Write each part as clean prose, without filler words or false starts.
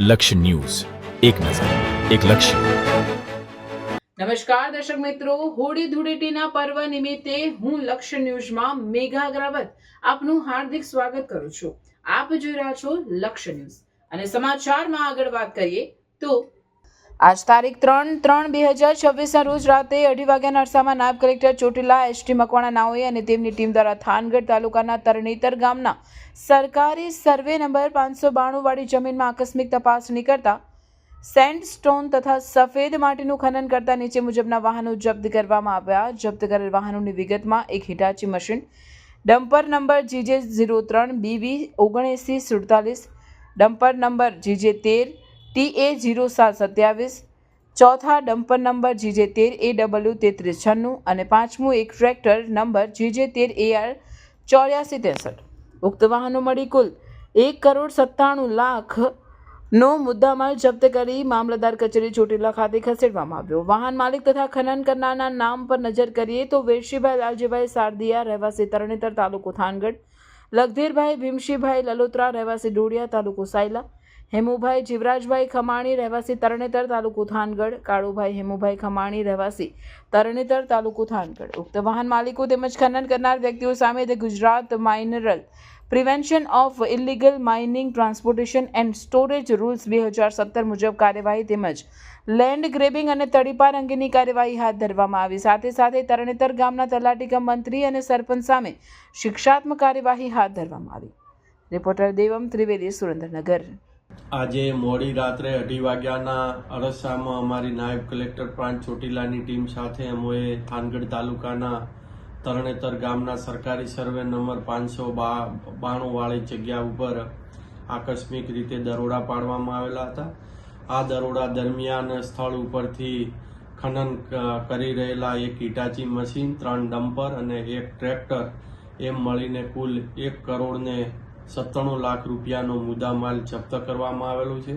લક્ષ્ય ન્યૂઝ, એક નજર, એક લક્ષ્ય. નમસ્કાર દર્શક મિત્રો, હોળી ધૂળેટીના પર્વ નિમિત્તે હું લક્ષ્ય ન્યૂઝમાં મેઘા અગ્રવાલ આપનું હાર્દિક સ્વાગત કરું છું. આપ જોઈ રહ્યા છો લક્ષ્ય ન્યૂઝ અને સમાચારમાં આગળ વાત કરીએ તો આજ તારીખ 3/3/2026 રોજ રાતે 2:30 વાગ્યાના અરસામાં નાયબ કલેક્ટર ચોટીલા એસટી મકવાણા નાઓએ અને તેમની ટીમ દ્વારા થાનગઢ તાલુકાના તરણેતર ગામના સરકારી સર્વે નંબર 592 વાળી જમીનમાં આકસ્મિક તપાસણી કરતા સેન્ડસ્ટોન તથા સફેદ માટીનું ખનન કરતા નીચે મુજબના વાહનો જપ્ત કરવામાં આવ્યા. જપ્ત કરેલ વાહનોની વિગતમાં એક Hitachi machine, dumper number GJ03 BV 7947, dumper number GJ13 TA0727, ચોથા ડમ્પર નંબર GJ13 AW 3396 અને પાંચમું એક ટ્રેક્ટર નંબર GJ13 AR 8463. ઉક્ત વાહનો મળી કુલ 1,97,00,000 નો મુદ્દામાલ જપ્ત કરી મામલતદાર કચેરી ચોટીલા ખાતે ખસેડવામાં આવ્યો. વાહન માલિક તથા ખનન કરનારના નામ પર નજર કરીએ તો વેરશીભાઈ લાલજીભાઈ સારદિયા, રહેવાસી તરણેતર, તાલુકો થાનગઢ; લખધીરભાઈ ભીમશીભાઈ લલોત્રા, રહેવાસી ડોડિયા, તાલુકો સાયલા; હેમુભાઈ જીવરાજભાઈ ખમાણી, રહેવાસી તરણેતર, તાલુકો થાનગઢ; કાળુભાઈ હેમુભાઈ ખમાણી, રહેવાસી તરણેતર, તાલુકો થાનગઢ. ઉક્ત વાહન માલિકો તેમજ ખનન કરનાર વ્યક્તિઓ સામે the Gujarat mineral prevention of illegal mining transportation and storage rules 2017 મુજબ કાર્યવાહી તેમજ લેન્ડ ગ્રેબિંગ અને તડીપાર અંગેની કાર્યવાહી હાથ ધરવામાં આવી. સાથે સાથે તરણેતર ગામના તલાટી કમ મંત્રી અને સરપંચ સામે શિક્ષાત્મક કાર્યવાહી હાથ ધરવામાં આવી. રિપોર્ટર દેવમ ત્રિવેદી, સુરેન્દ્રનગર. આજે મોડી રાત્રે 2:30 વાગ્યાના અરસામાં અમારી નાયબ કલેક્ટર પ્રાંત ચોટીલાની ટીમ સાથે અમોએ થાનગઢ તાલુકાના તરણેતર ગામના સરકારી સર્વે નંબર 592 વાળી જગ્યા ઉપર આકસ્મિક રીતે દરોડા પાડવામાં આવેલા હતા. આ દરોડા દરમિયાન સ્થળ ઉપરથી ખનન કરી રહેલા એક હિટાચી મશીન, 3 ડમ્પર અને એક ટ્રેક્ટર એમ મળીને કુલ 1,97,00,000 રૂપિયાનો મુદ્દામાલ જપ્ત કરવામાં આવેલો છે.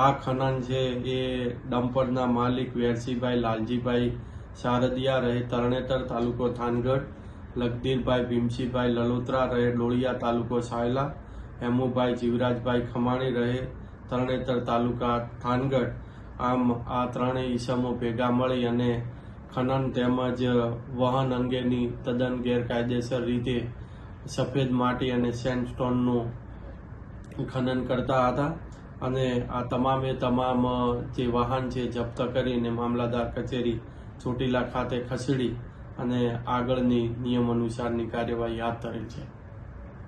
આ ખનન છે એ ડમ્પરના માલિક વેરશીભાઈ લાલજીભાઈ સારદિયા, રહે તરણેતર, તાલુકો થાનગઢ; લખધીરભાઈ ભીમશીભાઈ લલોત્રા, રહે ડોળિયા, તાલુકો સાયલા; હેમુભાઈ જીવરાજભાઈ ખમાણી, રહે તરણેતર, તાલુકા થાનગઢ. આમ આ ત્રણેય ઈસમો ભેગા મળી અને ખનન તેમજ વહન અંગેની તદ્દન ગેરકાયદેસર રીતે સફેદ માટી અને સેન્ડસ્ટોનનું ખનન કરતા હતા અને આ તમામે તમામ જે વાહન છે જપ્ત કરીને મામલતદાર કચેરી ચોટીલા ખાતે ખસેડી અને આગળની નિયમ અનુસારની કાર્યવાહી હાથ ધરેલ છે.